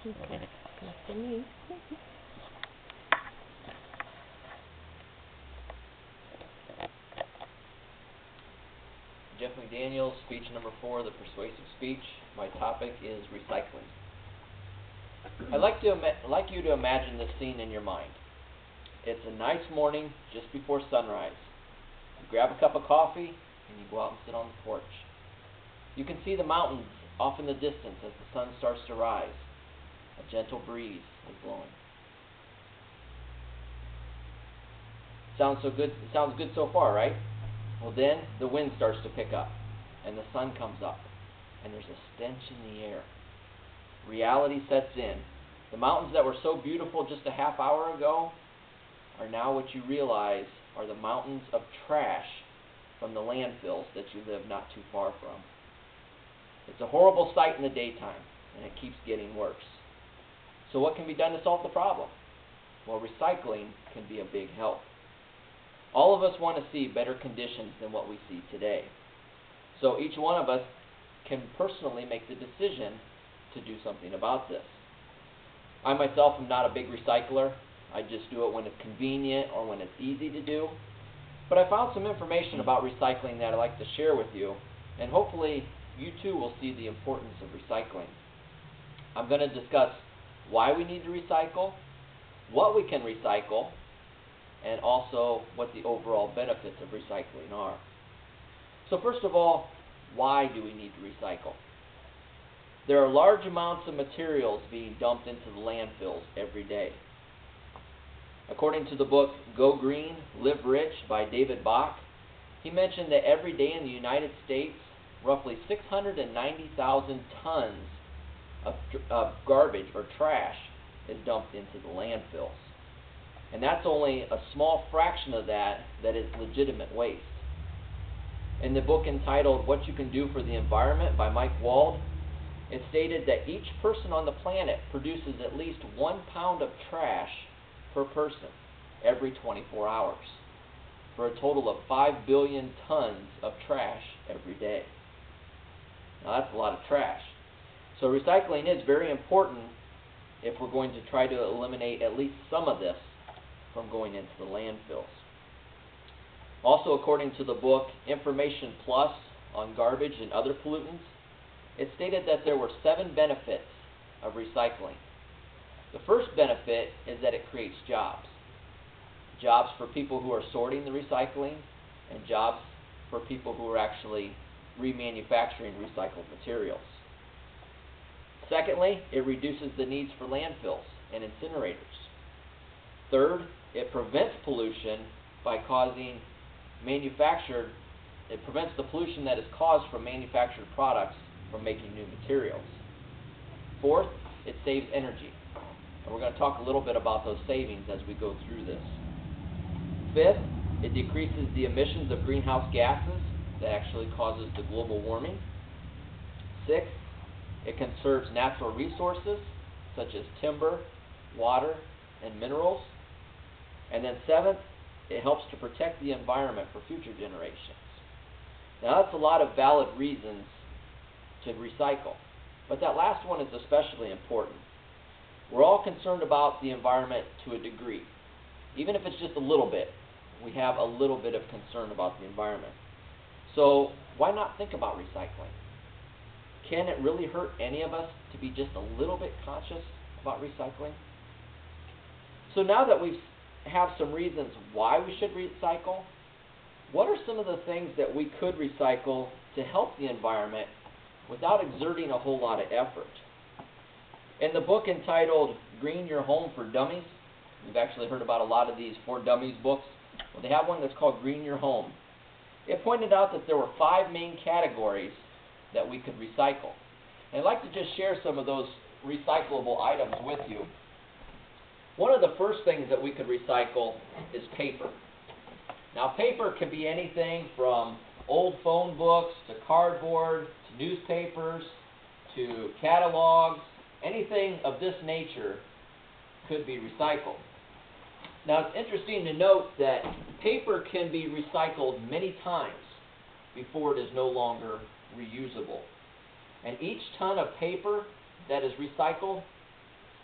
Okay. Nothing. Jeff McDaniels, speech number 4, the persuasive speech. My topic is recycling. I'd like you to imagine this scene in your mind. It's a nice morning just before sunrise. You grab a cup of coffee and you go out and sit on the porch. You can see the mountains off in the distance as the sun starts to rise. A gentle breeze is blowing. Sounds good so far, right? Well, then the wind starts to pick up and the sun comes up and there's a stench in the air. Reality sets in. The mountains that were so beautiful just a half hour ago are now what you realize are the mountains of trash from the landfills that you live not too far from. It's a horrible sight in the daytime, and it keeps getting worse. So what can be done to solve the problem? Well, recycling can be a big help. All of us want to see better conditions than what we see today. So each one of us can personally make the decision to do something about this. I myself am not a big recycler. I just do it when it's convenient or when it's easy to do. But I found some information about recycling that I'd like to share with you, and hopefully you too will see the importance of recycling. I'm going to discuss why we need to recycle, what we can recycle, and also what the overall benefits of recycling are. So first of all, why do we need to recycle? There are large amounts of materials being dumped into the landfills every day. According to the book Go Green, Live Rich by David Bach, he mentioned that every day in the United States, roughly 690,000 tons of garbage or trash is dumped into the landfills. And that's only a small fraction of that is legitimate waste. In the book entitled What You Can Do for the Environment by Mike Wald, it stated that each person on the planet produces at least 1 pound of trash per person every 24 hours, for a total of 5 billion tons of trash every day. Now that's a lot of trash. So recycling is very important if we're going to try to eliminate at least some of this from going into the landfills. Also, according to the book Information Plus on Garbage and Other Pollutants, it stated that there were 7 benefits of recycling. The first benefit is that it creates jobs. Jobs for people who are sorting the recycling, and jobs for people who are actually remanufacturing recycled materials. Secondly, it reduces the needs for landfills and incinerators. Third, it prevents pollution by it prevents the pollution that is caused from manufactured products from making new materials. Fourth, it saves energy. And we're going to talk a little bit about those savings as we go through this. Fifth, it decreases the emissions of greenhouse gases that actually causes the global warming. Sixth, it conserves natural resources such as timber, water, and minerals. And then seventh, it helps to protect the environment for future generations. Now that's a lot of valid reasons to recycle, but that last one is especially important. We're all concerned about the environment to a degree. Even if it's just a little bit, we have a little bit of concern about the environment. So why not think about recycling? Can it really hurt any of us to be just a little bit conscious about recycling? So now that we have some reasons why we should recycle, what are some of the things that we could recycle to help the environment without exerting a whole lot of effort? In the book entitled Green Your Home for Dummies, we've actually heard about a lot of these For Dummies books. Well, they have one that's called Green Your Home. It pointed out that there were 5 main categories that we could recycle. And I'd like to just share some of those recyclable items with you. One of the first things that we could recycle is paper. Now, paper can be anything from old phone books to cardboard to newspapers to catalogs. Anything of this nature could be recycled. Now, it's interesting to note that paper can be recycled many times before it is no longer reusable. And each ton of paper that is recycled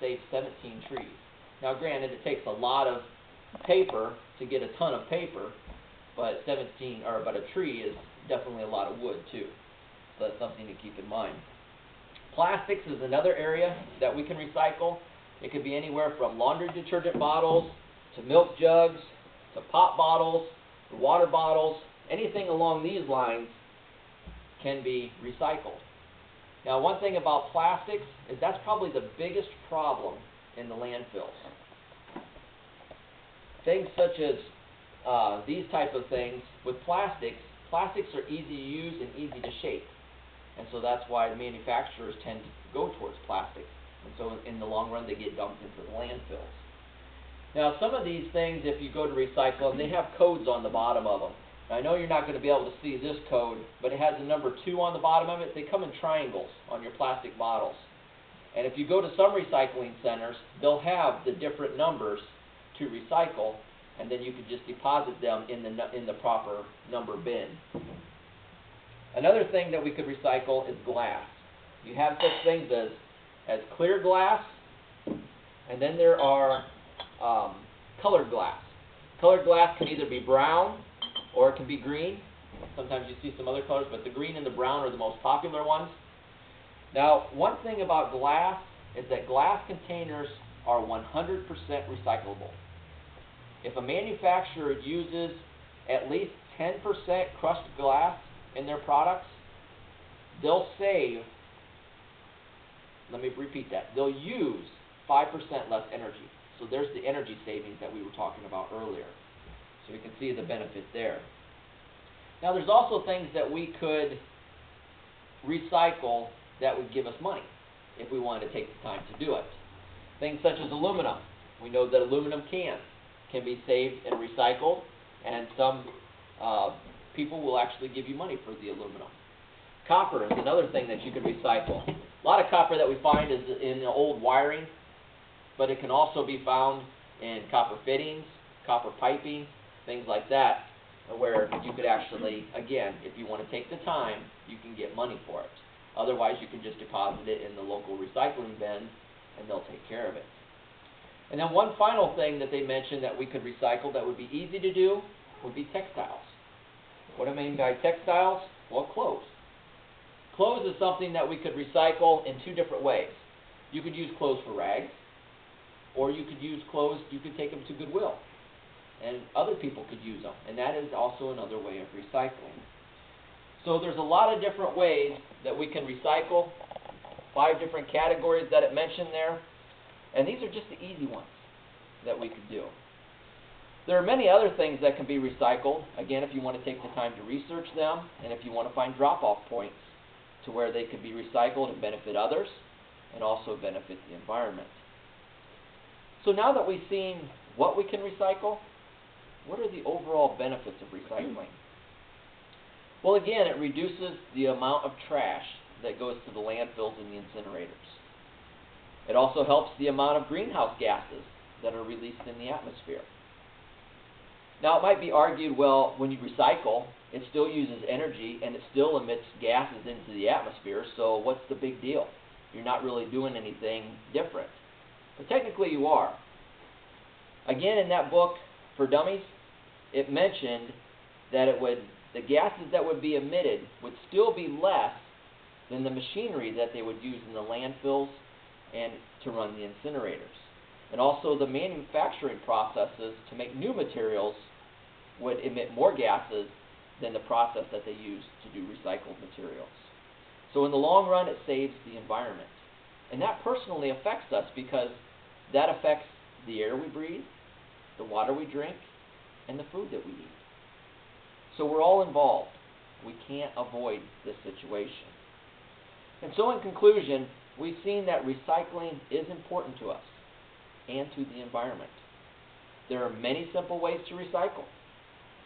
saved 17 trees. Now granted, it takes a lot of paper to get a ton of paper, but a tree is definitely a lot of wood too. So that's something to keep in mind. Plastics is another area that we can recycle. It could be anywhere from laundry detergent bottles to milk jugs to pop bottles, water bottles. Anything along these lines can be recycled. Now, one thing about plastics is that's probably the biggest problem in the landfills. Things such as these type of things with plastics are easy to use and easy to shape. And so that's why the manufacturers tend to go towards plastics. And so in the long run, they get dumped into the landfills. Now, some of these things, if you go to recycle them, they have codes on the bottom of them. Now, I know you're not going to be able to see this code, but it has the number 2 on the bottom of it. They come in triangles on your plastic bottles. And if you go to some recycling centers, they'll have the different numbers to recycle, and then you can just deposit them in the proper number bin. Another thing that we could recycle is glass. You have such things as clear glass, and then there are colored glass. Colored glass can either be brown or it can be green. Sometimes you see some other colors, but the green and the brown are the most popular ones. Now, one thing about glass is that glass containers are 100% recyclable. If a manufacturer uses at least 10% crushed glass in their products, they'll save, let me repeat that, they'll use 5% less energy. So there's the energy savings that we were talking about earlier. So you can see the benefit there. Now there's also things that we could recycle that would give us money if we wanted to take the time to do it. Things such as aluminum. We know that aluminum cans can be saved and recycled, and some people will actually give you money for the aluminum. Copper is another thing that you could recycle. A lot of copper that we find is in the old wiring, but it can also be found in copper fittings, copper piping, things like that, where you could actually, again, if you want to take the time, you can get money for it. Otherwise, you can just deposit it in the local recycling bin, and they'll take care of it. And then one final thing that they mentioned that we could recycle that would be easy to do would be textiles. What do I mean by textiles? Well, clothes. Clothes is something that we could recycle in 2 different ways. You could use clothes for rags, or you could use clothes, you could take them to Goodwill, and other people could use them, and that is also another way of recycling. So there's a lot of different ways that we can recycle, 5 different categories that it mentioned there, and these are just the easy ones that we could do. There are many other things that can be recycled, again, if you want to take the time to research them, and if you want to find drop-off points to where they could be recycled and benefit others, and also benefit the environment. So now that we've seen what we can recycle, what are the overall benefits of recycling? Well, again, it reduces the amount of trash that goes to the landfills and the incinerators. It also helps the amount of greenhouse gases that are released in the atmosphere. Now, it might be argued, well, when you recycle, it still uses energy and it still emits gases into the atmosphere, so what's the big deal? You're not really doing anything different. But technically you are. Again, in that book for dummies, it mentioned that the gases that would be emitted would still be less than the machinery that they would use in the landfills and to run the incinerators. And also the manufacturing processes to make new materials would emit more gases than the process that they use to do recycled materials. So in the long run, it saves the environment. And that personally affects us because that affects the air we breathe, the water we drink, and the food that we eat. So we're all involved. We can't avoid this situation. And so in conclusion, we've seen that recycling is important to us and to the environment. There are many simple ways to recycle.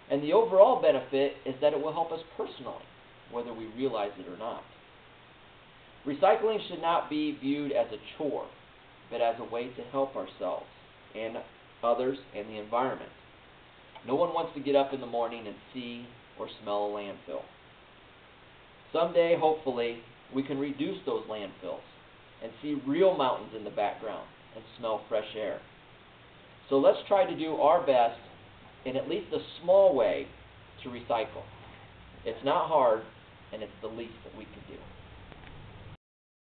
And the overall benefit is that it will help us personally, whether we realize it or not. Recycling should not be viewed as a chore, but as a way to help ourselves and others and the environment. No one wants to get up in the morning and see or smell a landfill. Someday, hopefully, we can reduce those landfills and see real mountains in the background and smell fresh air. So let's try to do our best in at least a small way to recycle. It's not hard, and it's the least that we can do.